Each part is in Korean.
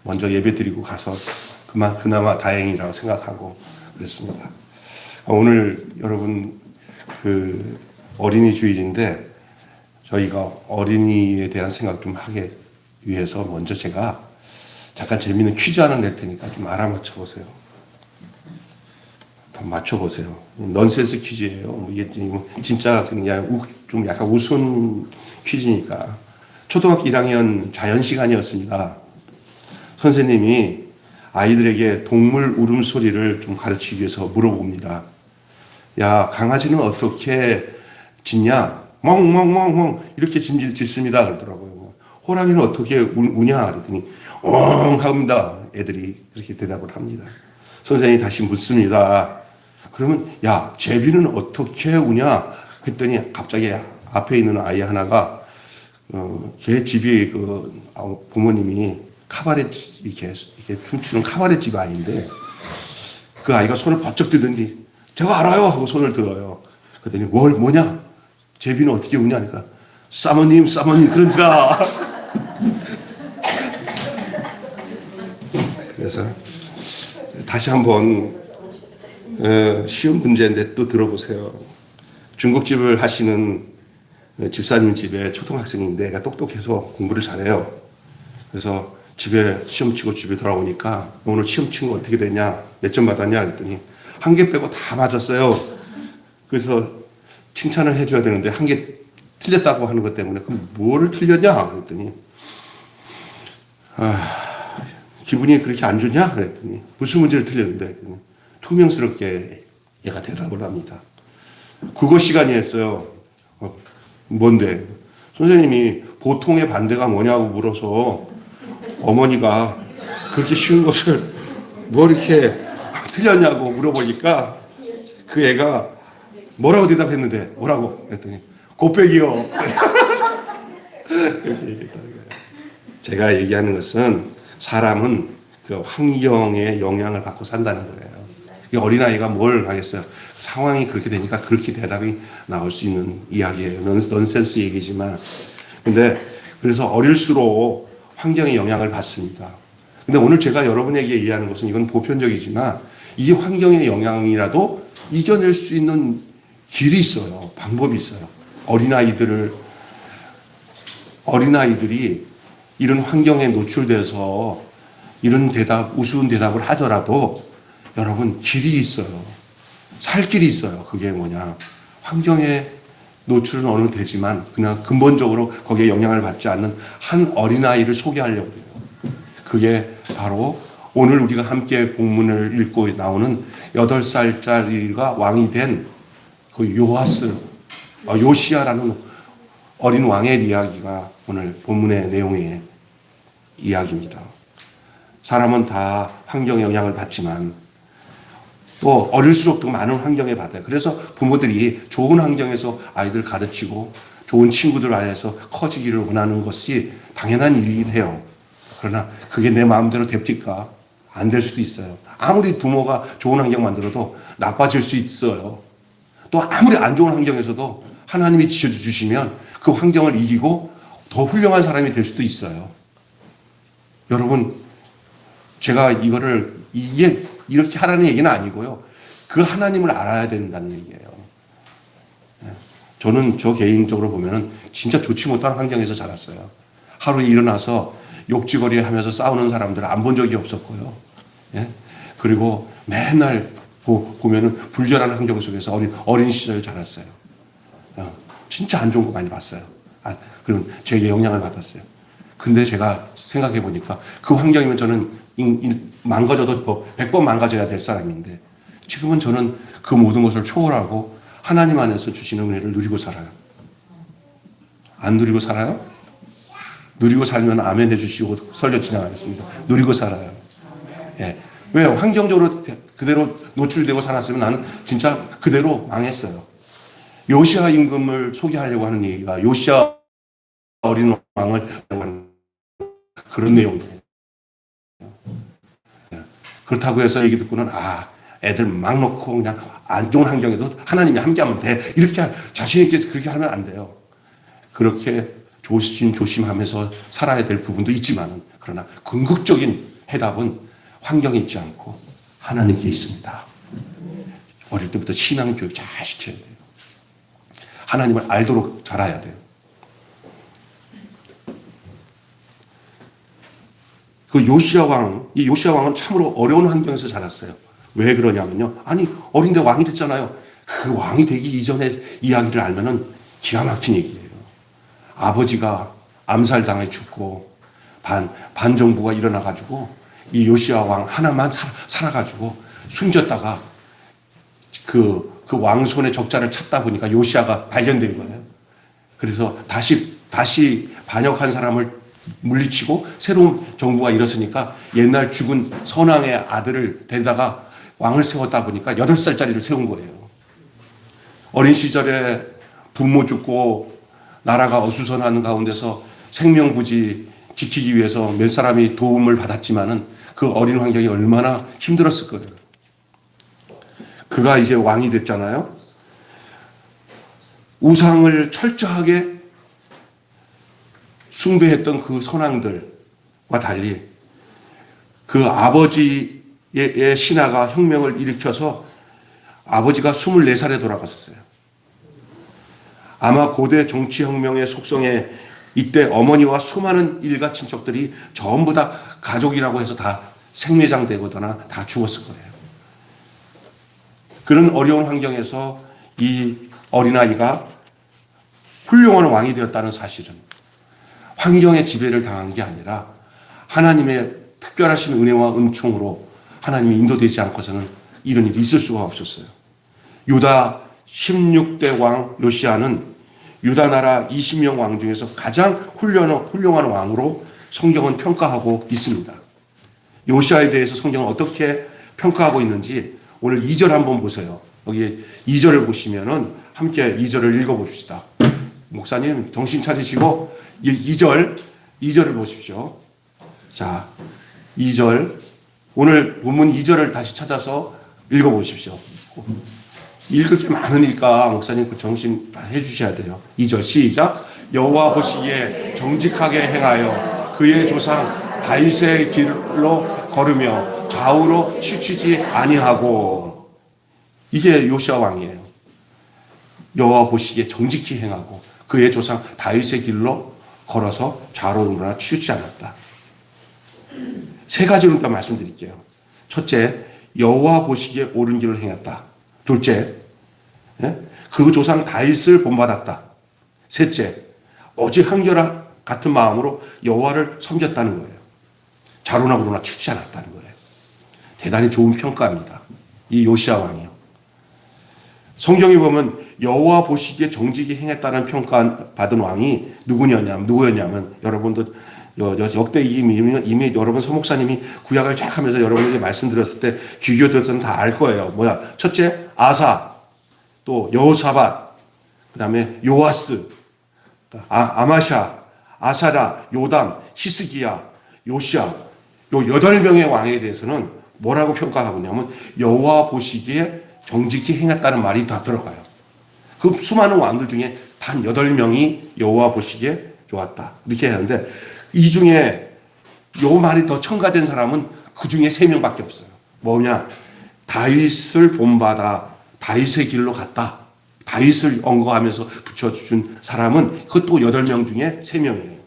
먼저 예배 드리고 가서 그나마 다행이라고 생각하고 그랬습니다. 오늘 여러분 그 어린이 주일인데 저희가 어린이에 대한 생각 좀 하기 위해서 먼저 제가 잠깐 재미있는 퀴즈 하나 낼 테니까 좀 알아맞혀 보세요. 맞춰보세요. 넌센스 퀴즈예요. 이게 진짜 그냥 좀 약간 우스운 퀴즈니까. 초등학교 1학년 자연 시간이었습니다. 선생님이 아이들에게 동물 울음소리를 좀 가르치기 위해서 물어봅니다. 야, 강아지는 어떻게 짖냐? 멍멍멍멍 이렇게 짖습니다. 그러더라고요. 호랑이는 어떻게 우냐? 그랬더니 엉 합니다. 애들이 그렇게 대답을 합니다. 선생님이 다시 묻습니다. 그러면 야, 제비는 어떻게 우냐? 했더니 갑자기 앞에 있는 아이 하나가 걔 집이 부모님이 카바렛 이렇게 춤추는 카바렛 집 아이인데 그 아이가 손을 번쩍 들더니 제가 알아요 하고 손을 들어요. 그랬더니 뭐냐? 제비는 어떻게 우냐? 하니까 사모님 그럽니다. 그래서 다시 한번 쉬운 문제인데 또 들어보세요. 중국집을 하시는 집사님 집에 초등학생인데 애가 똑똑해서 공부를 잘해요. 그래서 집에 시험 치고 집에 돌아오니까 오늘 시험 친 거 어떻게 됐냐? 몇 점 받았냐? 그랬더니 한 개 빼고 다 맞았어요. 그래서 칭찬을 해줘야 되는데 한 개 틀렸다고 하는 것 때문에 그럼 뭐를 틀렸냐? 그랬더니 기분이 그렇게 안 좋냐? 그랬더니 무슨 문제를 틀렸는데 투명스럽게 얘가 대답을 합니다. 국어 시간이었어요. 뭔데? 선생님이 보통의 반대가 뭐냐고 물어서 어머니가 그렇게 쉬운 것을 뭐 이렇게 틀렸냐고 물어보니까 그 애가 뭐라고 대답했는데 뭐라고? 그랬더니 곱빼기요. 그렇게 얘기했다는 거예요. 제가 얘기하는 것은 사람은 그 환경의 영향을 받고 산다는 거예요. 이 어린아이가 뭘 하겠어요? 상황이 그렇게 되니까 그렇게 대답이 나올 수 있는 이야기예요. 넌센스 얘기지만. 근데 그래서 어릴수록 환경의 영향을 받습니다. 근데 오늘 제가 여러분에게 얘기하는 것은 이건 보편적이지만 이 환경의 영향이라도 이겨낼 수 있는 길이 있어요. 방법이 있어요. 어린아이들이 이런 환경에 노출돼서 이런 우스운 대답을 하더라도 여러분 길이 있어요. 살 길이 있어요. 그게 뭐냐. 환경에 노출은 어느 되지만 그냥 근본적으로 거기에 영향을 받지 않는 한 어린아이를 소개하려고 해요. 그게 바로 오늘 우리가 함께 본문을 읽고 나오는 8살짜리가 왕이 된 그 요시야라는 어린 왕의 이야기가 오늘 본문의 내용의 이야기입니다. 사람은 다 환경의 영향을 받지만 또 어릴수록 더 많은 환경에 받아요. 그래서 부모들이 좋은 환경에서 아이들 가르치고 좋은 친구들 안에서 커지기를 원하는 것이 당연한 일이에요. 그러나 그게 내 마음대로 됩니까? 안 될 수도 있어요. 아무리 부모가 좋은 환경 만들어도 나빠질 수 있어요. 또 아무리 안 좋은 환경에서도 하나님이 지켜주시면 그 환경을 이기고 더 훌륭한 사람이 될 수도 있어요. 여러분, 제가 이게 이렇게 하라는 얘기는 아니고요. 그 하나님을 알아야 된다는 얘기예요. 저는 저 개인적으로 보면은 진짜 좋지 못한 환경에서 자랐어요. 하루에 일어나서 욕지거리 하면서 싸우는 사람들을 안 본 적이 없었고요. 그리고 맨날 보면은 불결한 환경 속에서 어린 시절 자랐어요. 진짜 안 좋은 거 많이 봤어요. 그럼 제게 영향을 받았어요. 근데 제가 생각해 보니까 그 환경이면 저는 망가져도 100번 망가져야 될 사람인데 지금은 저는 그 모든 것을 초월하고 하나님 안에서 주시는 은혜를 누리고 살아요. 안 누리고 살아요? 누리고 살면 아멘 해주시고 설교 진행하겠습니다. 누리고 살아요. 예. 왜요? 환경적으로 그대로 노출되고 살았으면 나는 진짜 그대로 망했어요. 요시야 임금을 소개하려고 하는 얘기가 요시야 어린 왕을 하는 그런 내용이에요. 그렇다고 해서 얘기 듣고는 애들 막 놓고 그냥 안 좋은 환경에도 하나님이 함께하면 돼. 이렇게 자신 있게 그렇게 하면 안 돼요. 그렇게 조심하면서 살아야 될 부분도 있지만 그러나 궁극적인 해답은 환경에 있지 않고 하나님께 있습니다. 어릴 때부터 신앙 교육 잘 시켜야 돼요. 하나님을 알도록 자라야 돼요. 그 요시야 왕, 이 요시야 왕은 참으로 어려운 환경에서 자랐어요. 왜 그러냐면요. 아니, 어린데 왕이 됐잖아요. 그 왕이 되기 이전의 이야기를 알면은 기가 막힌 얘기예요. 아버지가 암살당해 죽고 반정부가 일어나가지고 이 요시야 왕 하나만 살아가지고 숨졌다가 그 왕손의 적자를 찾다 보니까 요시야가 발견된 거예요. 그래서 다시 반역한 사람을 물리치고 새로운 정부가 일었으니까 옛날 죽은 선왕의 아들을 데려다가 왕을 세웠다 보니까 8살짜리를 세운 거예요. 어린 시절에 부모 죽고 나라가 어수선하는 가운데서 생명부지 지키기 위해서 몇 사람이 도움을 받았지만은 그 어린 환경이 얼마나 힘들었을 거예요. 그가 이제 왕이 됐잖아요. 우상을 철저하게 숭배했던 그 선왕들과 달리 그 아버지의 신하가 혁명을 일으켜서 아버지가 24살에 돌아갔었어요. 아마 고대 정치혁명의 속성에 이때 어머니와 수많은 일가 친척들이 전부 다 가족이라고 해서 다 생매장되거나 다 죽었을 거예요. 그런 어려운 환경에서 이 어린아이가 훌륭한 왕이 되었다는 사실은 환경의 지배를 당한 게 아니라 하나님의 특별하신 은혜와 은총으로 하나님이 인도되지 않고서는 이런 일이 있을 수가 없었어요. 유다 16대 왕 요시야는 유다 나라 20명 왕 중에서 가장 훌륭한 왕으로 성경은 평가하고 있습니다. 요시야에 대해서 성경은 어떻게 평가하고 있는지 오늘 2절 한번 보세요. 여기 2절을 보시면은 함께 2절을 읽어봅시다. 목사님 정신 차리시고 2절을 보십시오. 자, 2절 오늘 본문 2절을 다시 찾아서 읽어보십시오. 읽을 게 많으니까 목사님 그 정신 해주셔야 돼요. 2절 시작. 여호와 보시기에 정직하게 행하여 그의 조상 다윗의 길로 걸으며 좌우로 치우치지 아니하고. 이게 요시야 왕이에요. 여호와 보시기에 정직히 행하고 그의 조상 다윗의 길로 걸어서 좌우로나 치우치지 않았다. 세 가지로 말씀드릴게요. 첫째, 여호와 보시기에 옳은 길을 행했다. 둘째, 그 조상 다윗을 본받았다. 셋째, 오직 한결 같은 마음으로 여호와를 섬겼다는 거예요. 자로나 우로나 치우치지 않았다는 거예요. 대단히 좋은 평가입니다. 이 요시야 왕이요. 성경에 보면 여호와 보시기에 정직히 행했다는 평가받은 왕이 누구였냐면 여러분도 역대 이미 여러분 서목사님이 구약을 쫙 하면서 여러분에게 말씀드렸을 때 귀교 들었으면 다 알 거예요. 첫째 아사, 또 여호사밧, 그 다음에 요아스, 아마샤, 아사랴, 요담, 히스기야, 요시야, 요 8명의 왕에 대해서는 뭐라고 평가하고 있냐면 여호와 보시기에 정직히 행했다는 말이 다 들어가요. 그 수많은 왕들 중에 단 8명이 여호와 보시기에 좋았다. 이렇게 하는데 이 중에 요 말이 더 첨가된 사람은 그 중에 3명밖에 없어요. 뭐냐? 다윗을 본받아 다윗의 길로 갔다. 다윗을 언거하면서 붙여준 사람은 그것도 8명 중에 3명이에요.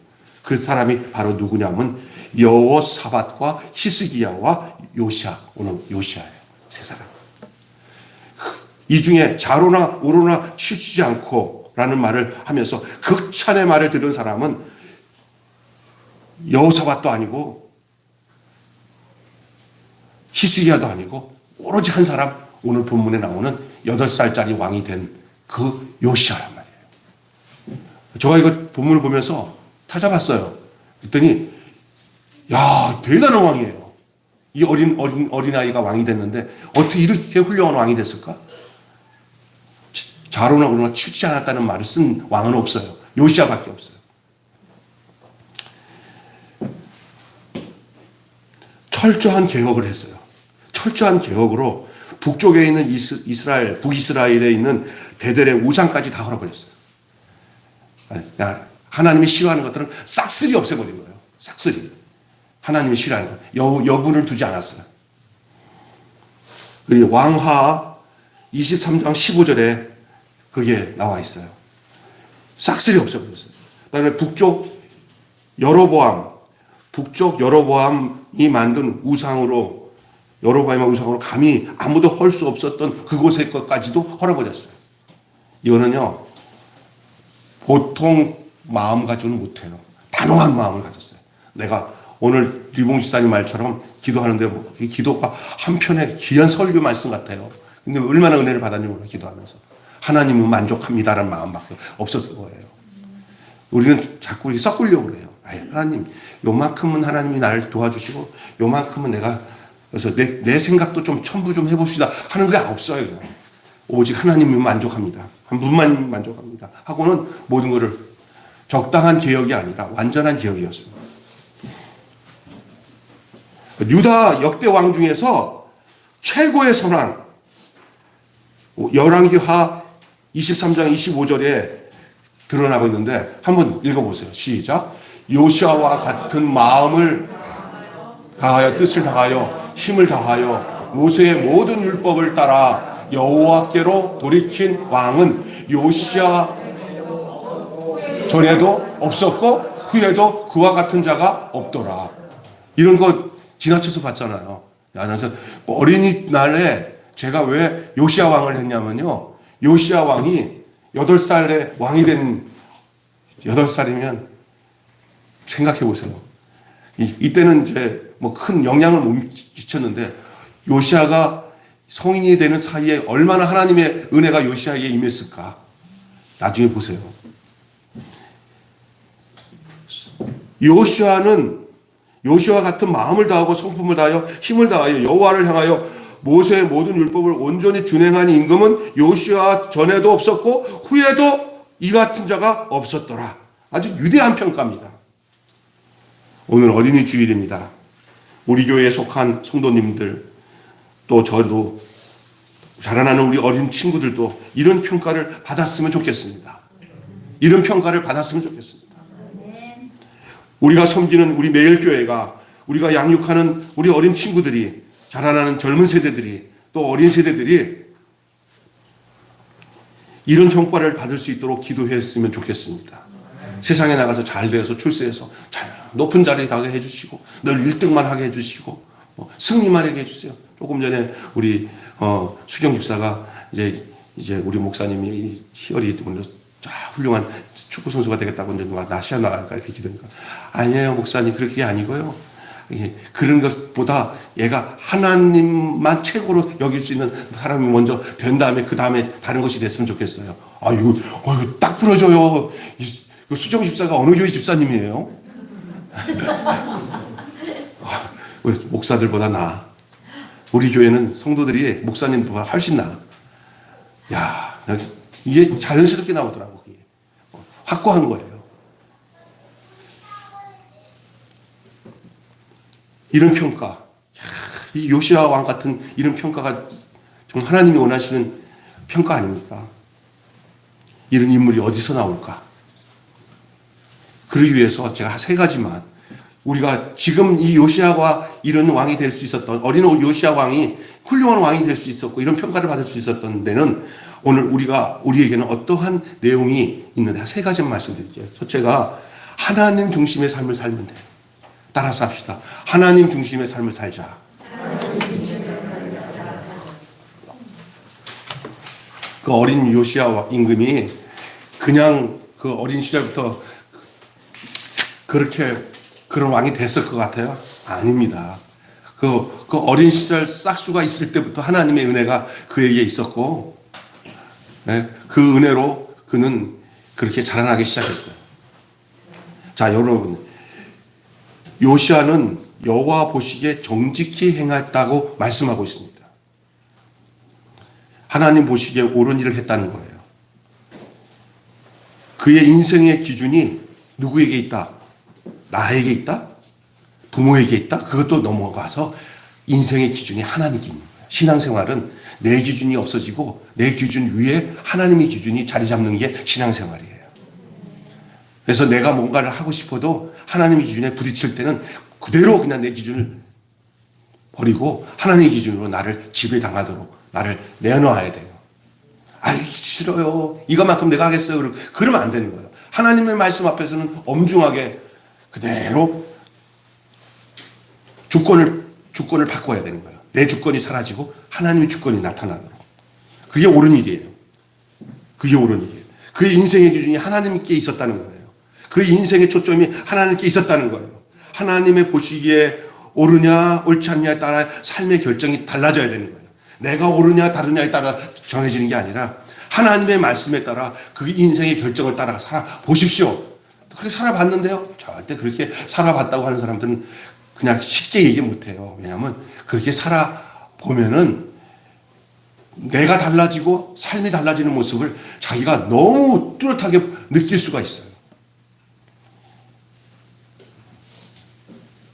그 사람이 바로 누구냐면 여호사밧과 히스기야와 요시야, 오늘 요시야예요. 3사람. 이 중에 좌로나 우로나 치우치지 않고 라는 말을 하면서 극찬의 말을 들은 사람은 여호사밧도 아니고 히스기야도 아니고 오로지 한 사람, 오늘 본문에 나오는 8살짜리 왕이 된 그 요시야란 말이에요. 제가 이거 본문을 보면서 찾아봤어요. 그랬더니 야, 대단한 왕이에요. 이 어린아이가 왕이 됐는데 어떻게 이렇게 훌륭한 왕이 됐을까? 좌로나 우로나 치우치지 않았다는 말을 쓴 왕은 없어요. 요시야밖에 없어요. 철저한 개혁을 했어요. 철저한 개혁으로 북쪽에 있는 북이스라엘에 있는 베델의 우상까지 다 헐어버렸어요. 하나님이 싫어하는 것들은 싹쓸이 없애버린 거예요. 싹쓸이. 하나님이 싫어하는 거. 여분을 두지 않았어요. 그리고 왕하 23장 15절에 그게 나와 있어요. 싹쓸이 없어버렸어요. 그다음에 북쪽 여로보암이 만든 우상으로, 여로보암의 우상으로 감히 아무도 헐 수 없었던 그곳의 것까지도 헐어버렸어요. 이거는요, 보통 마음 가지고는 못해요. 단호한 마음을 가졌어요. 내가 오늘 리봉 지사님 말처럼 기도하는데 이 기도가 한편의 귀한 설교 말씀 같아요. 근데 얼마나 은혜를 받았는지 몰라, 기도하면서. 하나님은 만족합니다라는 마음밖에 없었을 거예요. 우리는 자꾸 섞으려고 그래요. 하나님, 요만큼은 하나님이 나를 도와주시고, 요만큼은 내가, 그래서 내 생각도 좀 첨부 좀 해봅시다 하는 게 없어요. 그냥. 오직 하나님이 만족합니다. 한 분만 만족합니다. 하고는 모든 것을 적당한 개혁이 아니라 완전한 개혁이었습니다. 유다 역대 왕 중에서 최고의 선왕, 열왕기하 23장 25절에 드러나고 있는데 한번 읽어보세요. 시작. 요시아와 같은 마음을 다하여, 뜻을 다하여, 힘을 다하여 모세의 모든 율법을 따라 여호와께로 돌이킨 왕은 요시아 전에도 없었고 후에도 그와 같은 자가 없더라. 이런 거 지나쳐서 봤잖아요. 그래서 어린이날에 제가 왜 요시아 왕을 했냐면요, 요시아 왕이 8살에 왕이 된, 8살이면 생각해 보세요. 이때는 이제 뭐 큰 영향을 못 끼쳤는데 요시아가 성인이 되는 사이에 얼마나 하나님의 은혜가 요시아에게 임했을까. 나중에 보세요. 요시아와 같은 마음을 다하고 성품을 다하여 힘을 다하여 여호와를 향하여 모세의 모든 율법을 온전히 준행한 임금은 요시아 전에도 없었고 후에도 이 같은 자가 없었더라. 아주 위대한 평가입니다. 오늘 어린이 주일입니다. 우리 교회에 속한 성도님들, 또 저도 자라나는 우리 어린 친구들도 이런 평가를 받았으면 좋겠습니다. 이런 평가를 받았으면 좋겠습니다. 우리가 섬기는 우리 매일교회가, 우리가 양육하는 우리 어린 친구들이, 자라나는 젊은 세대들이, 또 어린 세대들이 이런 평가를 받을 수 있도록 기도했으면 좋겠습니다. 세상에 나가서 잘 되어서 출세해서 잘 높은 자리에 가게 해주시고, 늘 1등만 하게 해주시고, 승리만 하게 해주세요. 조금 전에 우리 수경 집사가 이제 우리 목사님이 희열이 훌륭한 축구 선수가 되겠다고 이제 누가 나시아 나갈까 이렇게 기도하니까, 아니에요 목사님, 그렇게 아니고요. 그런 것보다 얘가 하나님만 최고로 여길 수 있는 사람이 먼저 된 다음에 그 다음에 다른 것이 됐으면 좋겠어요. 이거 딱 부러져요. 수정 집사가 어느 교회 집사님이에요? 왜 목사들보다 나아? 우리 교회는 성도들이 목사님보다 훨씬 나아. 야, 이게 자연스럽게 나오더라고. 그게. 확고한 거예요. 이런 평가, 이 요시아 왕 같은 이런 평가가 정말 하나님이 원하시는 평가 아닙니까? 이런 인물이 어디서 나올까? 그러기 위해서 제가 3가지만, 우리가 지금 이 요시아가 이런 왕이 될 수 있었던, 어린 요시아 왕이 훌륭한 왕이 될 수 있었고 이런 평가를 받을 수 있었던 데는 오늘 우리에게는 어떠한 내용이 있는데 3가지만 말씀드릴게요. 첫째가 하나님 중심의 삶을 살면 돼요. 따라서 합시다. 하나님 중심의 삶을 살자. 그 어린 요시아 임금이 그냥 그 어린 시절부터 그렇게 그런 왕이 됐을 것 같아요? 아닙니다. 그 어린 시절 싹수가 있을 때부터 하나님의 은혜가 그에게 있었고, 그 은혜로 그는 그렇게 자라나기 시작했어요. 자, 여러분, 요시아는 여호와 보시기에 정직히 행했다고 말씀하고 있습니다. 하나님 보시기에 옳은 일을 했다는 거예요. 그의 인생의 기준이 누구에게 있다? 나에게 있다? 부모에게 있다? 그것도 넘어가서 인생의 기준이 하나님께 있는 거예요. 신앙생활은 내 기준이 없어지고 내 기준 위에 하나님의 기준이 자리 잡는 게 신앙생활이에요. 그래서 내가 뭔가를 하고 싶어도 하나님의 기준에 부딪힐 때는 그대로 그냥 내 기준을 버리고 하나님의 기준으로 나를 지배당하도록 나를 내놔야 돼요. 아이, 싫어요. 이것만큼 내가 하겠어요. 그러면 안 되는 거예요. 하나님의 말씀 앞에서는 엄중하게 그대로 주권을 바꿔야 되는 거예요. 내 주권이 사라지고 하나님의 주권이 나타나도록. 그게 옳은 일이에요. 그게 옳은 일이에요. 그의 인생의 기준이 하나님께 있었다는 거예요. 그의 인생의 초점이 하나님께 있었다는 거예요. 하나님의 보시기에 옳으냐 옳지 않느냐에 따라 삶의 결정이 달라져야 되는 거예요. 내가 옳으냐 다르냐에 따라 정해지는 게 아니라 하나님의 말씀에 따라 그 인생의 결정을 따라 살아보십시오. 그렇게 살아봤는데요? 절대 그렇게 살아봤다고 하는 사람들은 그냥 쉽게 얘기 못해요. 왜냐하면 그렇게 살아보면은 내가 달라지고 삶이 달라지는 모습을 자기가 너무 뚜렷하게 느낄 수가 있어요.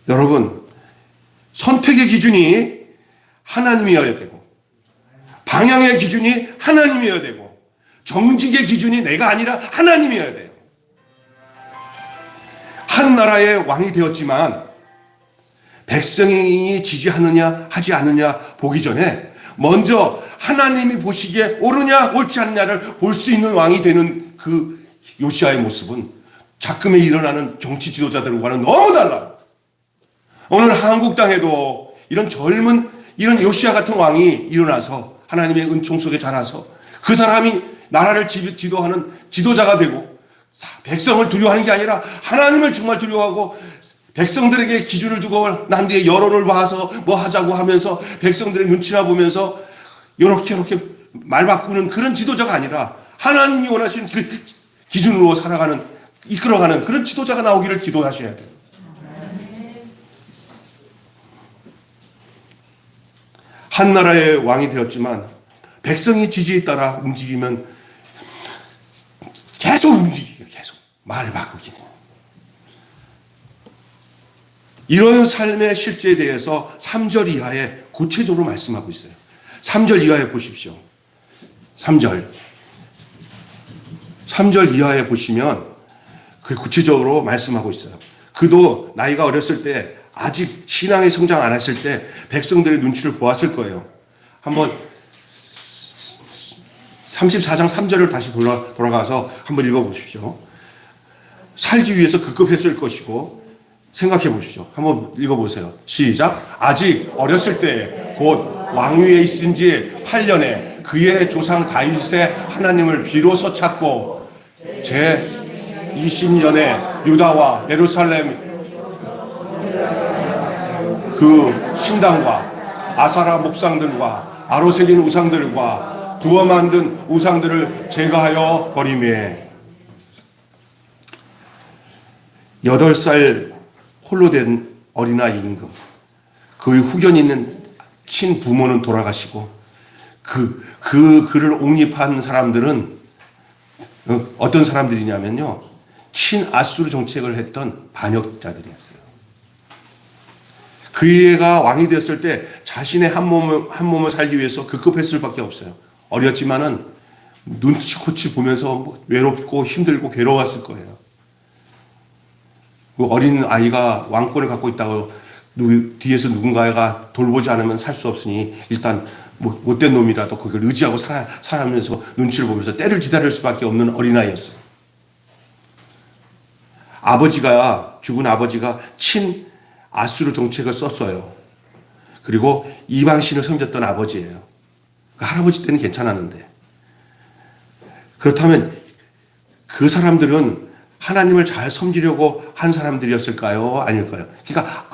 여러분, 선택의 기준이 하나님이어야 되고 방향의 기준이 하나님이어야 되고 정직의 기준이 내가 아니라 하나님이어야 돼요. 한 나라의 왕이 되었지만 백성이 지지하느냐 하지 않느냐 보기 전에 먼저 하나님이 보시기에 옳으냐 옳지 않느냐를 볼 수 있는 왕이 되는 그 요시아의 모습은 작금에 일어나는 정치 지도자들과는 너무 달라요. 오늘 한국 땅에도 이런 젊은 이런 요시아 같은 왕이 일어나서 하나님의 은총 속에 자라서 그 사람이 나라를 지도하는 지도자가 되고 백성을 두려워하는 게 아니라 하나님을 정말 두려워하고 백성들에게 기준을 두고 난 뒤에 여론을 봐서 뭐 하자고 하면서 백성들의 눈치나 보면서 이렇게 말 바꾸는 그런 지도자가 아니라 하나님이 원하시는 그 기준으로 살아가는 이끌어가는 그런 지도자가 나오기를 기도하셔야 돼요. 한 나라의 왕이 되었지만 백성의 지지에 따라 움직이면 계속 움직이고 계속 말을 바꾸기는. 이런 삶의 실제에 대해서 3절 이하에 구체적으로 말씀하고 있어요. 3절 이하에 보십시오. 3절 이하에 보시면 그 구체적으로 말씀하고 있어요. 그도 나이가 어렸을 때 아직 신앙이 성장 안 했을 때 백성들의 눈치를 보았을 거예요. 한번 34장 3절을 다시 돌아가서 한번 읽어보십시오. 살기 위해서 급급했을 것이고 생각해 보십시오. 한번 읽어보세요. 시작. 아직 어렸을 때 곧 왕위에 있은 지 8년에 그의 조상 다윗의 하나님을 비로소 찾고 제 20년에 유다와 예루살렘 그 신당과 아사라 목상들과 아로새긴 우상들과 부어 만든 우상들을 제거하여 버리매 8살 홀로 된 어린아이 임금 그의 후견 있는 친부모는 돌아가시고 그를 옹립한 사람들은 어떤 사람들이냐면요 친아수르 정책을 했던 반역자들이었어요. 그 애가 왕이 되었을 때 자신의 한 몸을 살기 위해서 급급했을 밖에 없어요. 어렸지만은 눈치코치 보면서 외롭고 힘들고 괴로웠을 거예요. 그 어린 아이가 왕권을 갖고 있다고 뒤에서 누군가가 돌보지 않으면 살 수 없으니 일단 못된 놈이라도 그걸 의지하고 살아가면서 눈치를 보면서 때를 기다릴 수밖에 없는 어린아이였어요. 죽은 아버지가 친 아수르 정책을 썼어요. 그리고 이방신을 섬겼던 아버지예요. 그 할아버지 때는 괜찮았는데. 그렇다면 그 사람들은 하나님을 잘 섬기려고 한 사람들이었을까요? 아닐까요? 그러니까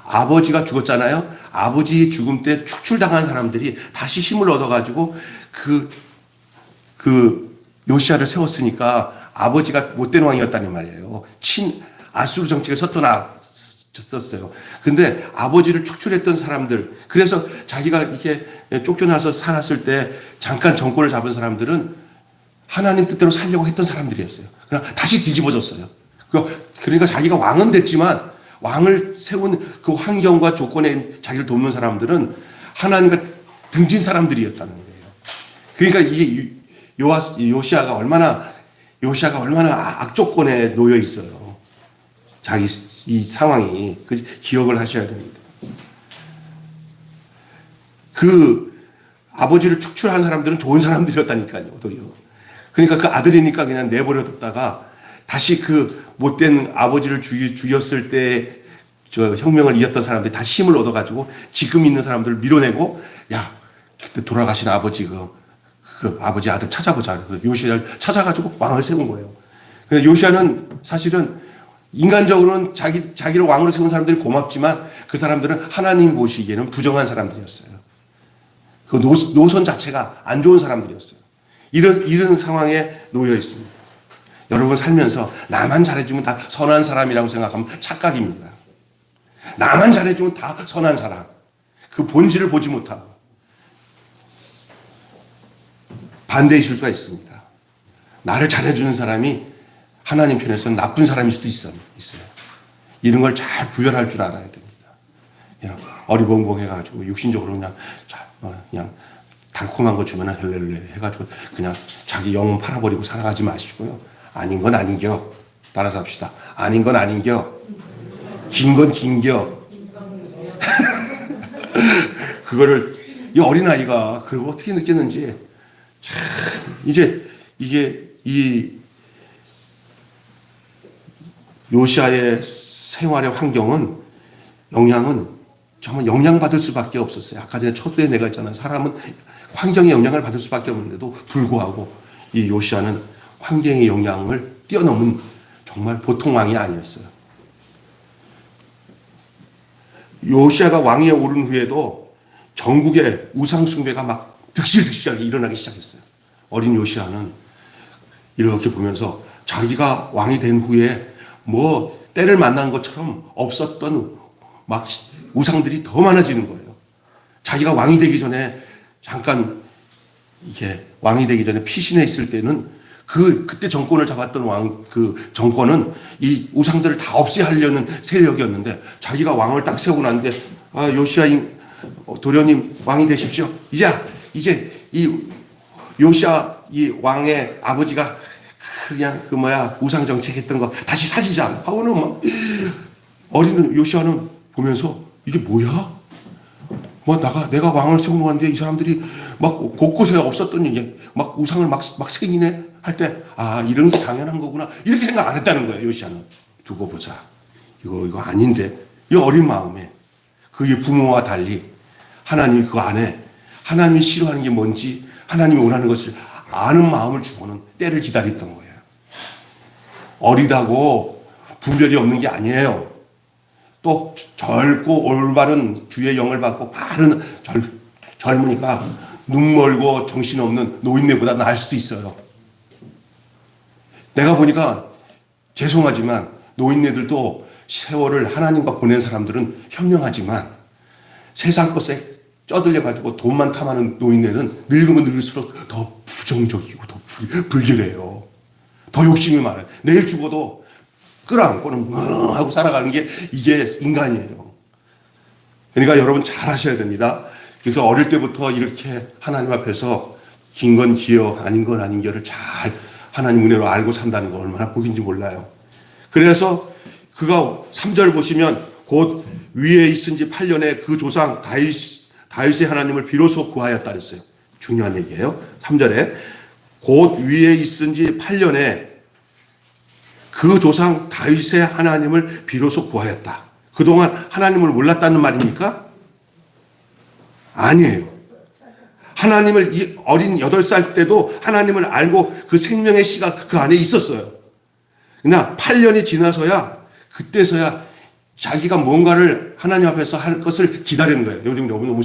아버지가 죽었잖아요. 아버지 죽음 때 축출당한 사람들이 다시 힘을 얻어가지고 그 요시아를 세웠으니까 아버지가 못된 왕이었다는 말이에요. 아수르 정책을 썼어요. 근데 아버지를 축출했던 사람들, 그래서 자기가 이렇게 쫓겨나서 살았을 때 잠깐 정권을 잡은 사람들은 하나님 뜻대로 살려고 했던 사람들이었어요. 그러나 다시 뒤집어졌어요. 그러니까 자기가 왕은 됐지만 왕을 세운 그 환경과 조건에 자기를 돕는 사람들은 하나님과 등진 사람들이었다는 거예요. 그러니까 이게 요시아가 얼마나 악조건에 놓여 있어요. 자기 이 상황이 그 기억을 하셔야 됩니다. 그 아버지를 축출한 사람들은 좋은 사람들이었다니까요, 도리어. 그러니까 그 아들이니까 그냥 내버려뒀다가 다시 그 못된 아버지를 죽였을 때 저 혁명을 이었던 사람들이 다시 힘을 얻어가지고 지금 있는 사람들을 밀어내고, 야, 그때 돌아가신 아버지 그 아버지 아들 찾아보자. 요시야를 찾아가지고 왕을 세운 거예요. 근데 요시야는 사실은 인간적으로는 자기를 왕으로 세운 사람들이 고맙지만 그 사람들은 하나님 보시기에는 부정한 사람들이었어요. 그 노선 자체가 안 좋은 사람들이었어요. 이런 상황에 놓여 있습니다. 여러분 살면서 나만 잘해주면 다 선한 사람이라고 생각하면 착각입니다. 나만 잘해주면 다 선한 사람. 그 본질을 보지 못하고 반대이실 수가 있습니다. 나를 잘해주는 사람이 하나님 편에서는 나쁜 사람일 수도 있어요. 이런 걸 잘 구별할 줄 알아야 됩니다. 그냥 어리벙벙해가지고 육신적으로 그냥 달콤한 거 주면 헬렐레 해가지고 그냥 자기 영혼 팔아버리고 살아가지 마시고요. 아닌 건 아닌겨. 따라서 합시다. 아닌 건 아닌겨. 긴 건 긴겨. 그거를 이 어린아이가 그걸 어떻게 느꼈는지 참 이제 이게 이 요시아의 생활의 환경은 정말 영향받을 수밖에 없었어요. 아까 전에 초두에 내가 있잖아요. 사람은 환경의 영향을 받을 수밖에 없는데도 불구하고 이 요시아는 환경의 영향을 뛰어넘은 정말 보통 왕이 아니었어요. 요시아가 왕위에 오른 후에도 전국에 우상 숭배가 막 득실득실하게 일어나기 시작했어요. 어린 요시아는 이렇게 보면서 자기가 왕이 된 후에 뭐 때를 만난 것처럼 없었던 막 우상들이 더 많아지는 거예요. 자기가 왕이 되기 전에 잠깐 이게 왕이 되기 전에 피신해 있을 때는 그때 정권을 잡았던 그 정권은 이 우상들을 다 없애하려는 세력이었는데 자기가 왕을 딱 세우고 났는데 요시아 도련님 왕이 되십시오. 이제 이 요시아 이 왕의 아버지가 그냥 우상 정책했던 거 다시 살리자 하고는 막 어린 요시아는 보면서 이게 뭐야? 내가 왕을 세우고 왔는데 이 사람들이 막 곳곳에 없었던 이게 막 우상을 막 새기네 할 때 이런 게 당연한 거구나 이렇게 생각 안 했다는 거예요. 요시아는 두고 보자. 이거 아닌데 이 어린 마음에 그의 부모와 달리 하나님 그 안에 하나님이 싫어하는 게 뭔지 하나님이 원하는 것을 아는 마음을 주고는 때를 기다렸던 거예요. 어리다고 분별이 없는 게 아니에요. 또 젊고 올바른 주의 영을 받고 바른 젊으니까 눈멀고 정신없는 노인네보다 나을 수도 있어요. 내가 보니까 죄송하지만 노인네들도 세월을 하나님과 보낸 사람들은 현명하지만 세상 것에 쩌들려가지고 돈만 탐하는 노인네는 늙으면 늙을수록 더 부정적이고 더 불결해요. 더 욕심이 많아요. 내일 죽어도 끌어안고는 하고 살아가는 게 이게 인간이에요. 그러니까 여러분 잘 하셔야 됩니다. 그래서 어릴 때부터 이렇게 하나님 앞에서 긴 건 기여 아닌 건 아닌겨를 잘 하나님 은혜로 알고 산다는 거 얼마나 복인지 몰라요. 그래서 그가 3절 보시면 곧 위에 있은 지 8년에 그 조상 다윗의 하나님을 비로소 구하였다 그랬어요. 중요한 얘기예요. 3절에 곧 위에 있은 지 8년에 그 조상 다윗의 하나님을 비로소 구하였다. 그동안 하나님을 몰랐다는 말입니까? 아니에요. 하나님을 이 어린 8살 때도 하나님을 알고 그 생명의 씨가 그 안에 있었어요. 그러나 8년이 지나서야 그때서야 자기가 뭔가를 하나님 앞에서 할 것을 기다리는 거예요. 요즘 너무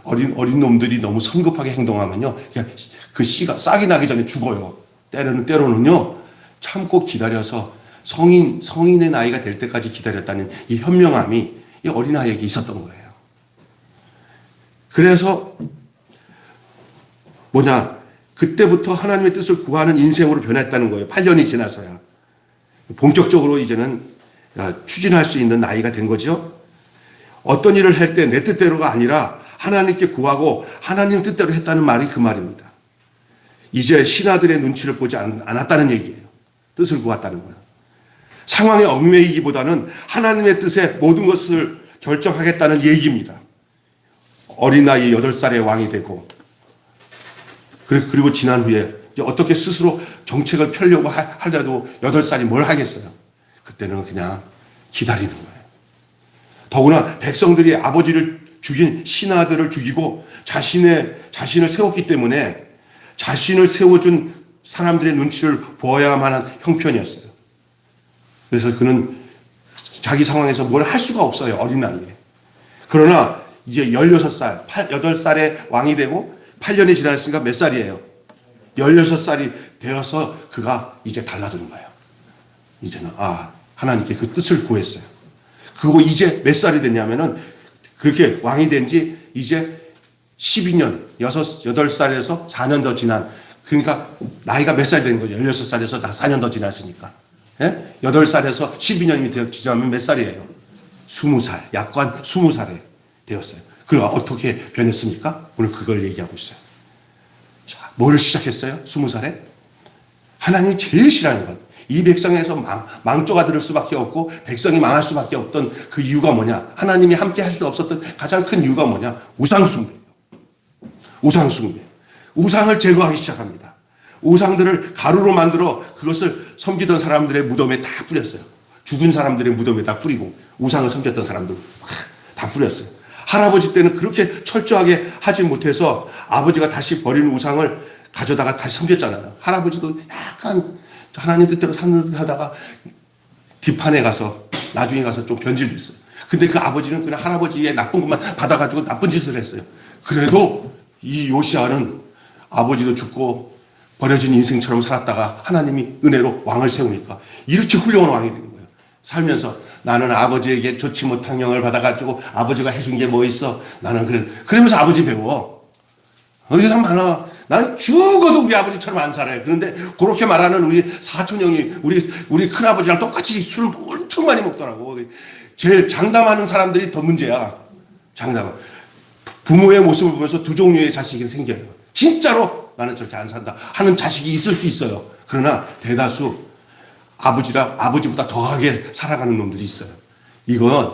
어린 놈들이 너무 성급하게 행동하면요, 그냥 그 씨가 싹이 나기 전에 죽어요. 때로는요 참고 기다려서 성인의 나이가 될 때까지 기다렸다는 이 현명함이 이 어린아이에게 있었던 거예요. 그래서 그때부터 하나님의 뜻을 구하는 인생으로 변했다는 거예요. 8년이 지나서야. 본격적으로 이제는 추진할 수 있는 나이가 된 거죠. 어떤 일을 할 때 내 뜻대로가 아니라 하나님께 구하고 하나님 뜻대로 했다는 말이 그 말입니다. 이제 신하들의 눈치를 보지 않았다는 얘기예요. 뜻을 구했다는 거예요. 상황에 얽매이기보다는 하나님의 뜻에 모든 것을 결정하겠다는 얘기입니다. 어린 나이 8살의 왕이 되고, 그리고 지난 후에 이제 어떻게 스스로 정책을 펴려고 하려도 8살이 뭘 하겠어요. 그때는 그냥 기다리는 거예요. 더구나 백성들이 아버지를 죽인 신하들을 죽이고 자신을 세웠기 때문에 자신을 세워준 사람들의 눈치를 보아야만 한 형편이었어요. 그래서 그는 자기 상황에서 뭘 할 수가 없어요. 어린 나이에. 그러나 이제 16살, 8살의 왕이 되고 8년이 지났으니까 몇 살이에요? 16살이 되어서 그가 이제 달라드는 거예요. 이제는 하나님께 그 뜻을 구했어요. 그리고 이제 몇 살이 됐냐면은 그렇게 왕이 된 지 이제 12년, 8살에서 4년 더 지난, 그러니까 나이가 몇 살 되는 거죠? 16살에서 4년 더 지났으니까. 예? 8살에서 12년이 지나면 몇 살이에요? 20살, 약관 20살에 되었어요. 그럼 어떻게 변했습니까? 오늘 그걸 얘기하고 있어요. 자, 뭘 시작했어요? 20살에? 하나님이 제일 싫어하는 것. 이 백성에서 망조가 들을 수밖에 없고 백성이 망할 수밖에 없던 그 이유가 뭐냐? 하나님이 함께 할 수 없었던 가장 큰 이유가 뭐냐? 우상숭배예요. 우상숭배. 우상을 제거하기 시작합니다. 우상들을 가루로 만들어 그것을 섬기던 사람들의 무덤에 다 뿌렸어요. 죽은 사람들의 무덤에 다 뿌리고 우상을 섬겼던 사람들 다 뿌렸어요. 할아버지 때는 그렇게 철저하게 하지 못해서 아버지가 다시 버린 우상을 가져다가 다시 섬겼잖아요. 할아버지도 약간 하나님 뜻대로 사는 듯 하다가 뒷판에 가서 나중에 가서 좀 변질됐어요. 근데 그 아버지는 그냥 할아버지의 나쁜 것만 받아가지고 나쁜 짓을 했어요. 그래도 이 요시아는 아버지도 죽고 버려진 인생처럼 살았다가 하나님이 은혜로 왕을 세우니까 이렇게 훌륭한 왕이 되는 거예요. 살면서 나는 아버지에게 좋지 못한 영을 받아가지고 아버지가 해준 게 뭐 있어? 나는 그러면서 아버지 배워. 어디서 많아. 난 죽어도 우리 아버지처럼 안 살아요. 그런데 그렇게 말하는 우리 사촌 형이 우리 큰아버지랑 똑같이 술을 엄청 많이 먹더라고. 제일 장담하는 사람들이 더 문제야. 장담. 부모의 모습을 보면서 두 종류의 자식이 생겨요. 진짜로 나는 저렇게 안 산다 하는 자식이 있을 수 있어요. 그러나 대다수 아버지보다 더하게 살아가는 놈들이 있어요. 이건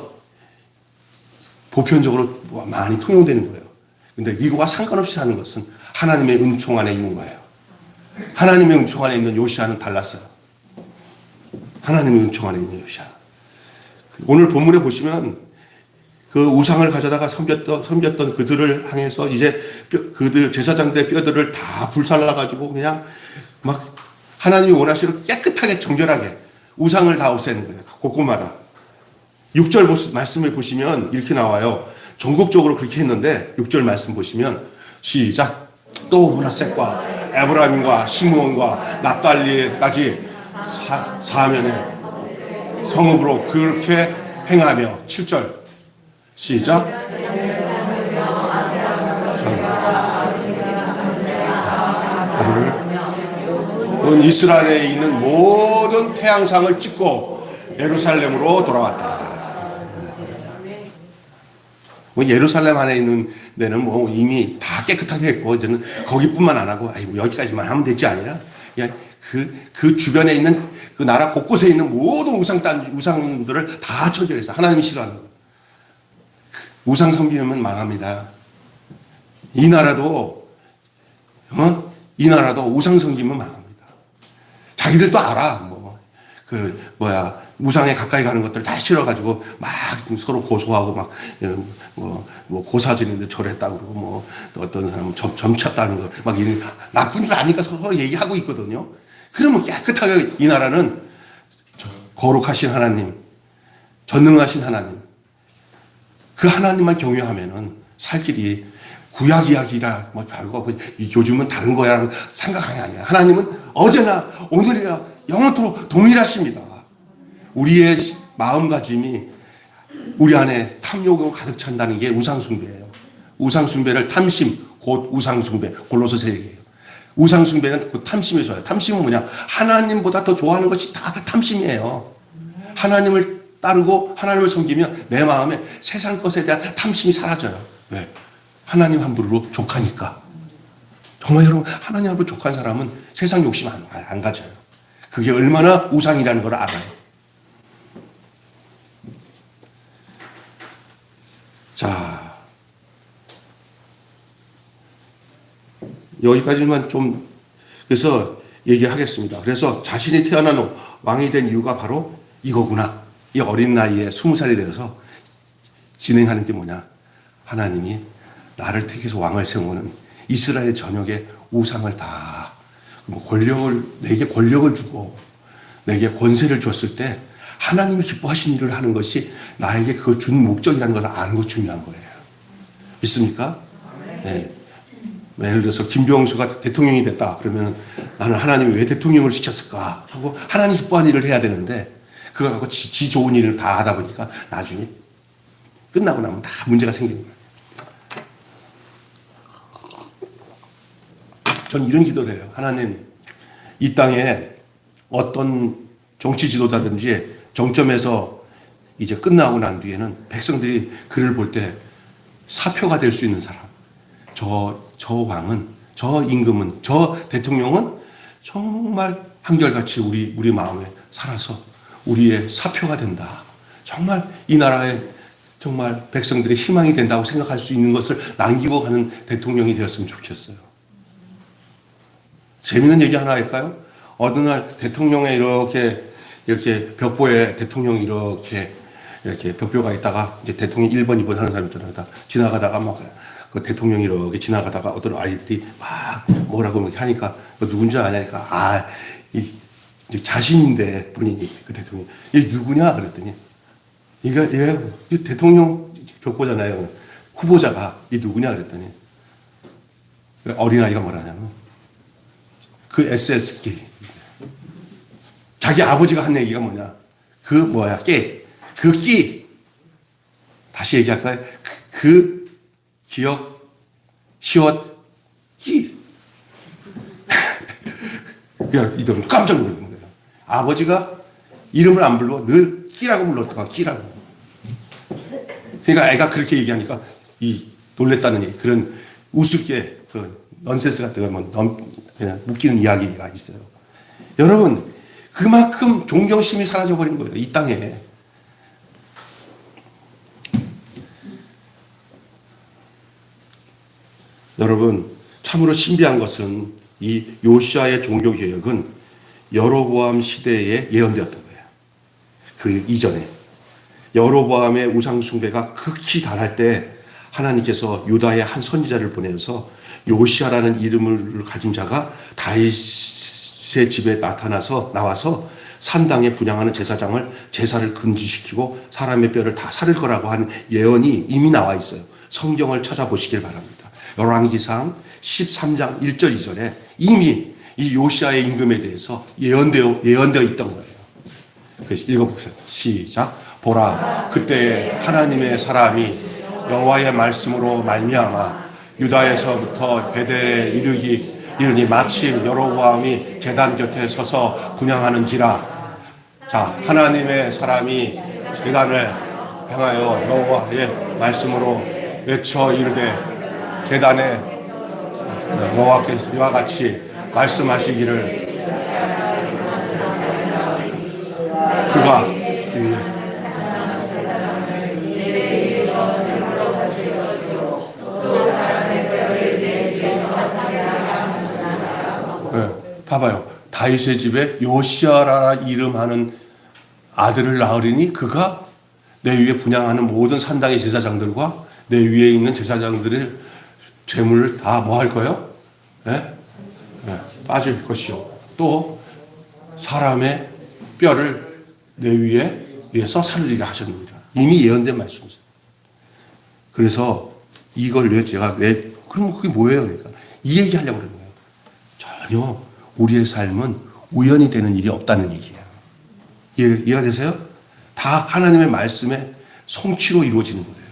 보편적으로 많이 통용되는 거예요. 근데 이거와 상관없이 사는 것은 하나님의 은총 안에 있는 거예요. 하나님의 은총 안에 있는 요시아는 달랐어요. 하나님의 은총 안에 있는 요시아. 오늘 본문에 보시면 그 우상을 가져다가 섬겼던 그들을 향해서 이제 그들 제사장들의 뼈들을 다 불살라가지고 그냥 막 하나님이 원하시는 깨끗하게 정결하게 우상을 다 없애는 거예요. 곳곳마다. 6절 말씀을 보시면 이렇게 나와요. 전국적으로 그렇게 했는데 6절 말씀 보시면 시작. 또 므낫셋과 에브라임과 시므온과 납달리까지 사면에 성읍으로 그렇게 행하며 7절 시작. 온 이스라엘에 있는 모든 태양상을 찍고 예루살렘으로 돌아왔다. 뭐 예루살렘 안에 있는 데는 뭐 이미 다 깨끗하게 했고 이제는 거기뿐만 안 하고 뭐 여기까지만 하면 되지 아니라 그냥 그 주변에 있는 그 나라 곳곳에 있는 모든 우상들을 다 처리해서 하나님이 싫어하는 거예요. 우상 섬기면 망합니다. 이 나라도 우상 섬기면 망합니다. 자기들도 알아. 우상에 가까이 가는 것들 다 싫어가지고 막 서로 고소하고 막 고사지는데 저랬다고 그러고 뭐 어떤 사람은 점쳤다는 거 막 이런 나쁜 줄 아니까 서로 얘기하고 있거든요. 그러면 깨끗하게 이 나라는 거룩하신 하나님, 전능하신 하나님, 그 하나님만 경외하면은 살 길이 구약 이야기라 뭐 별거 요즘은 다른 거야 생각하는 게 아니야. 하나님은 어제나 오늘이나 영원토록 동일하십니다. 우리의 마음가짐이 우리 안에 탐욕으로 가득 찬다는 게 우상숭배예요. 우상숭배를 탐심, 곧 우상숭배, 골로새서 얘기해요. 우상숭배는 그 탐심에서 와요. 탐심은 뭐냐? 하나님보다 더 좋아하는 것이 다 탐심이에요. 하나님을 따르고 하나님을 섬기면 내 마음에 세상 것에 대한 탐심이 사라져요. 왜? 하나님 한 분으로 족하니까. 정말 여러분, 하나님 한 분 족한 사람은 세상 욕심 안 가져요. 그게 얼마나 우상이라는 걸 알아요. 자, 여기까지만 좀 그래서 얘기하겠습니다. 그래서 자신이 태어난 왕이 된 이유가 바로 이거구나. 이 어린 나이에 20살이 되어서 진행하는 게 뭐냐. 하나님이 나를 택해서 왕을 세우는 이스라엘 전역의 우상을 다 내게 권력을 주고 내게 권세를 줬을 때 하나님이 기뻐하신 일을 하는 것이 나에게 그 준 목적이라는 것을 아는 것이 중요한 거예요. 믿습니까? 네. 예를 들어서 김병수가 대통령이 됐다. 그러면 나는 하나님이 왜 대통령을 시켰을까 하고 하나님 기뻐하는 일을 해야 되는데 그걸 갖고 지 좋은 일을 다 하다 보니까 나중에 끝나고 나면 다 문제가 생기는 거예요. 저는 이런 기도를 해요. 하나님, 이 땅에 어떤 정치 지도자든지 정점에서 이제 끝나고 난 뒤에는 백성들이 그를 볼 때 사표가 될 수 있는 사람. 저 왕은, 저 임금은, 저 대통령은 정말 한결같이 우리 마음에 살아서 우리의 사표가 된다. 정말 이 나라에 정말 백성들의 희망이 된다고 생각할 수 있는 것을 남기고 가는 대통령이 되었으면 좋겠어요. 재밌는 얘기 하나 할까요? 어느 날 대통령의 이렇게 벽보에 대통령이 이렇게 벽보가 있다가 이제 대통령 1번, 2번 하는 사람이 지나가다가 막 그 대통령이 이렇게 지나가다가 어떤 아이들이 막 뭐라고 하니까 누군지 아냐니까 이제 자신인데 본인이 그 대통령 얘 누구냐 그랬더니 얘 대통령 벽보잖아요. 후보자가 이 누구냐 그랬더니 어린아이가 뭐라냐면 그 SSK 자기 아버지가 한 얘기가 뭐냐 그 끼 다시 얘기할까요? 그 기억 시옷 끼 그냥 이들은 깜짝 놀란 거예요. 아버지가 이름을 안 불러 늘 끼라고 불렀다가 끼라고. 그러니까 애가 그렇게 얘기하니까 이 놀랬다는 그런 우습게 그 넌센스 같은 거 그냥 웃기는 이야기가 있어요. 여러분 그만큼 존경심이 사라져버린 거예요. 이 땅에. 여러분 참으로 신비한 것은 이 요시아의 종교개혁은 여로보암 시대에 예언되었던 거예요. 그 이전에 여로보암의 우상숭배가 극히 달할 때 하나님께서 유다의 한 선지자를 보내서 요시아라는 이름을 가진 자가 다윗의 집에 나와서 산당에 분향하는 제사장을 제사를 금지시키고 사람의 뼈를 다 사를 거라고 하는 예언이 이미 나와 있어요. 성경을 찾아보시길 바랍니다. 열왕기상 13장 1절 2절에 이미 이 요시아의 임금에 대해서 예언되어 있던 거예요. 그래서 읽어보세요. 시작. 보라, 그때에 하나님의 사람이 여호와의 말씀으로 말미암아 유다에서부터 베델에 이르니 마침 여로보암이 제단 곁에 서서 분향하는지라. 자, 하나님의 사람이 제단을 향하여 여호와의 말씀으로 외쳐 이르되 제단에 여호와께서 이와 같이 말씀하시기를 그가 봐봐요. 다윗의 집에 요시아라 이름하는 아들을 낳으리니 그가 내 위에 분향하는 모든 산당의 제사장들과 내 위에 있는 제사장들의 재물을 다 뭐 할 거예요? 빠질 것이요. 또 사람의 뼈를 내 위에서 살리라 하셨느니라. 이미 예언된 말씀이죠. 그래서 이걸 그럼 그게 뭐예요? 그러니까 이 얘기 하려고 그러는 거예요. 전혀 우리의 삶은 우연히 되는 일이 없다는 얘기예요. 이해가 되세요? 다 하나님의 말씀의 성취로 이루어지는 거예요.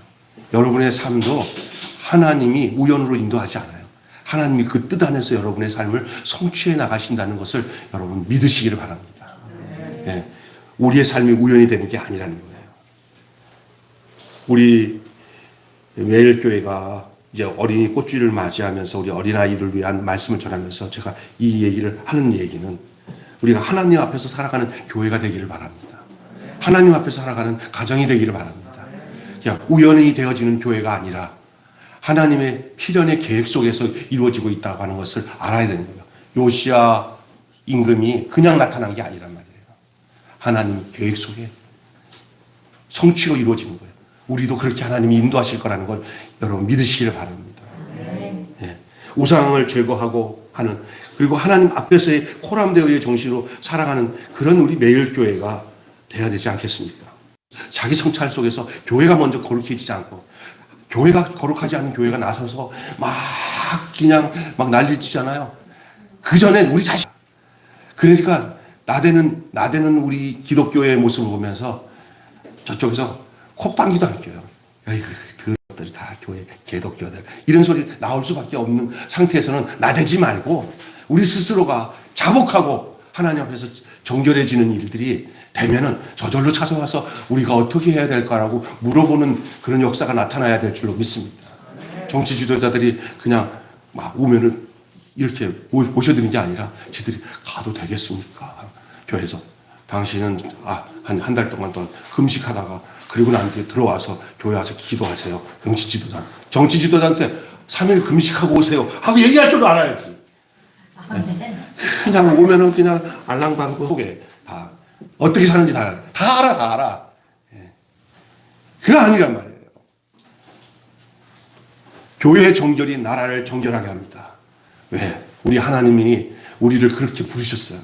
여러분의 삶도 하나님이 우연으로 인도하지 않아요. 하나님이 그 뜻 안에서 여러분의 삶을 성취해 나가신다는 것을 여러분 믿으시기를 바랍니다. 예, 우리의 삶이 우연히 되는 게 아니라는 거예요. 우리 매일교회가 이제 어린이 꽃주리를 맞이하면서 우리 어린아이를 위한 말씀을 전하면서 제가 이 얘기를 하는 얘기는 우리가 하나님 앞에서 살아가는 교회가 되기를 바랍니다. 하나님 앞에서 살아가는 가정이 되기를 바랍니다. 그냥 우연히 되어지는 교회가 아니라 하나님의 필연의 계획 속에서 이루어지고 있다고 하는 것을 알아야 되는 거예요. 요시야 임금이 그냥 나타난 게 아니란 말이에요. 하나님 계획 속에 성취로 이루어지는 거예요. 우리도 그렇게 하나님이 인도하실 거라는 걸 여러분 믿으시기를 바랍니다. 예. 우상을 제거하고 하는, 그리고 하나님 앞에서의 코람데오의 정신으로 살아가는 그런 우리 매일 교회가 돼야 되지 않겠습니까? 자기 성찰 속에서 교회가 먼저 거룩해지지 않고, 교회가 거룩하지 않은 교회가 나서서 막 그냥 막 난리치잖아요. 그 전엔 우리 자신, 그러니까 나대는 우리 기독교의 모습을 보면서 저쪽에서 콧방귀도 안 껴요. 야, 이거 들들이 다 교회 개독교들, 이런 소리 나올 수밖에 없는 상태에서는 나대지 말고 우리 스스로가 자복하고 하나님 앞에서 정결해지는 일들이 되면은 저절로 찾아와서 우리가 어떻게 해야 될까라고 물어보는 그런 역사가 나타나야 될 줄로 믿습니다. 정치 지도자들이 그냥 막 오면은 이렇게 모셔드리는 게 아니라 지들이 가도 되겠습니까? 교회에서 당신은 한 달 동안 금식하다가 그리고 난 뒤에 들어와서 교회 와서 기도하세요. 정치 지도자한테 3일 금식하고 오세요 하고 얘기할 줄 알아야지. 네. 그냥 오면은 그냥 알랑방구 속에 다 어떻게 사는지 다 알아. 예. 그거 아니란 말이에요. 교회의 정결이 나라를 정결하게 합니다. 왜? 우리 하나님이 우리를 그렇게 부르셨어요.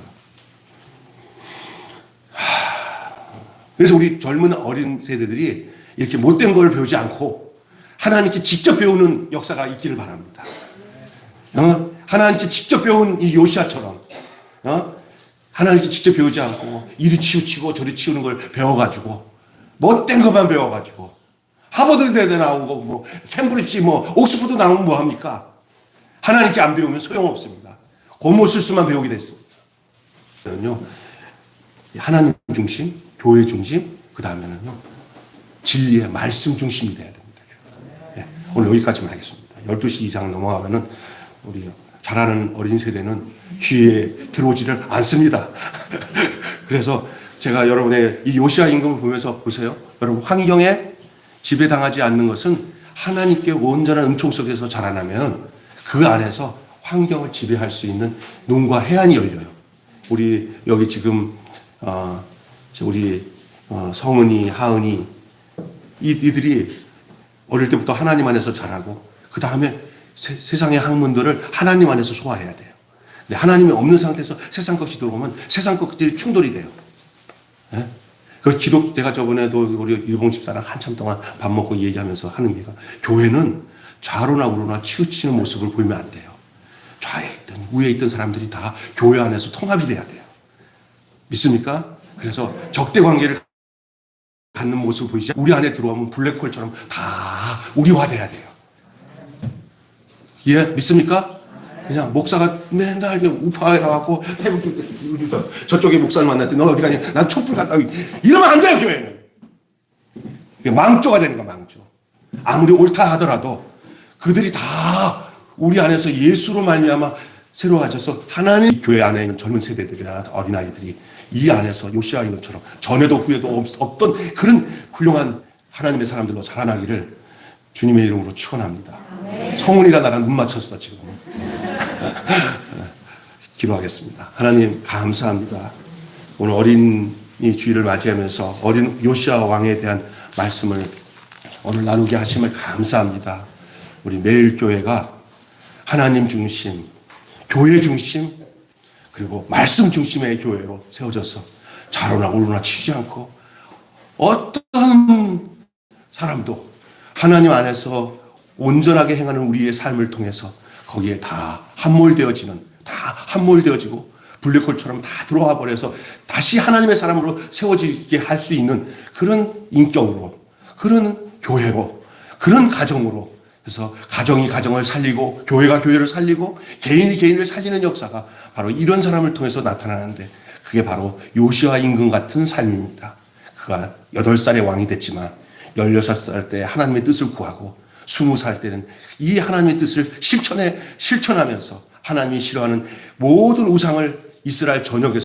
그래서 우리 젊은 어린 세대들이 이렇게 못된 걸 배우지 않고 하나님께 직접 배우는 역사가 있기를 바랍니다. 하나님께 직접 배운 이 요시아처럼 하나님께 직접 배우지 않고 이리 치우치고 저리 치우는 걸 배워가지고 못된 것만 배워가지고 하버드 대대 나오고 뭐 캠브리지 뭐 옥스퍼드 나오면 뭐합니까? 하나님께 안 배우면 소용없습니다. 고모술수만 배우게 됐습니다. 하나님 중심, 교회 중심, 그 다음에는요 진리의 말씀 중심이 돼야 됩니다. 네, 오늘 여기까지만 하겠습니다. 12시 이상 넘어가면은 우리 잘하는 어린 세대는 귀에 들어오지를 않습니다. 그래서 제가 여러분의 이 요시아 임금을 보면서 보세요. 여러분, 환경에 지배당하지 않는 것은 하나님께 온전한 은총 속에서 자라나면 그 안에서 환경을 지배할 수 있는 눈과 해안이 열려요. 우리 여기 지금 우리 성은이, 하은이 이들이 어릴 때부터 하나님 안에서 자라고 그 다음에 세상의 학문들을 하나님 안에서 소화해야 돼요. 근데 하나님이 없는 상태에서 세상 것이 들어오면 세상 것들이 충돌이 돼요. 네? 내가 저번에도 우리 일본 집사랑 한참 동안 밥 먹고 얘기하면서 하는 게가, 교회는 좌로나 우로나 치우치는 모습을 보이면 안 돼요. 좌에 있든 우에 있던 사람들이 다 교회 안에서 통합이 돼야 돼요. 믿습니까? 그래서 적대 관계를 갖는 모습을 보이지, 우리 안에 들어오면 블랙홀처럼 다 우리화돼야 돼요. 예, 믿습니까? 그냥 목사가 맨날 우파해갖고 저쪽에 목사를 만날 때 너 어디 가냐? 난 촛불 갔다. 이러면 안 돼요, 교회는. 망조가 되는 거야, 망조. 아무리 옳다 하더라도 그들이 다 우리 안에서 예수로 말미암아 새로워져서 하나님, 교회 안에 있는 젊은 세대들이나 어린아이들이 이 안에서 요시아 임금처럼 전에도 후에도 없던 그런 훌륭한 하나님의 사람들로 자라나기를 주님의 이름으로 축원합니다. 성훈이가 나랑 눈 맞췄어 지금. 기도하겠습니다. 하나님 감사합니다. 오늘 어린이 주일을 맞이하면서 어린 요시아 왕에 대한 말씀을 오늘 나누게 하심을 감사합니다. 우리 매일교회가 하나님 중심, 교회 중심, 그리고 말씀 중심의 교회로 세워져서 좌로나 우로나 치지 않고 어떤 사람도 하나님 안에서 온전하게 행하는 우리의 삶을 통해서 거기에 다 함몰되어지고 블랙홀처럼 다 들어와 버려서 다시 하나님의 사람으로 세워지게 할 수 있는 그런 인격으로, 그런 교회로, 그런 가정으로, 그래서 가정이 가정을 살리고 교회가 교회를 살리고 개인이 개인을 살리는 역사가 바로 이런 사람을 통해서 나타나는데, 그게 바로 요시아 임금 같은 삶입니다. 그가 8살의 왕이 됐지만 16살 때 하나님의 뜻을 구하고 20살 때는 이 하나님의 뜻을 실천하면서 하나님이 싫어하는 모든 우상을 이스라엘 전역에서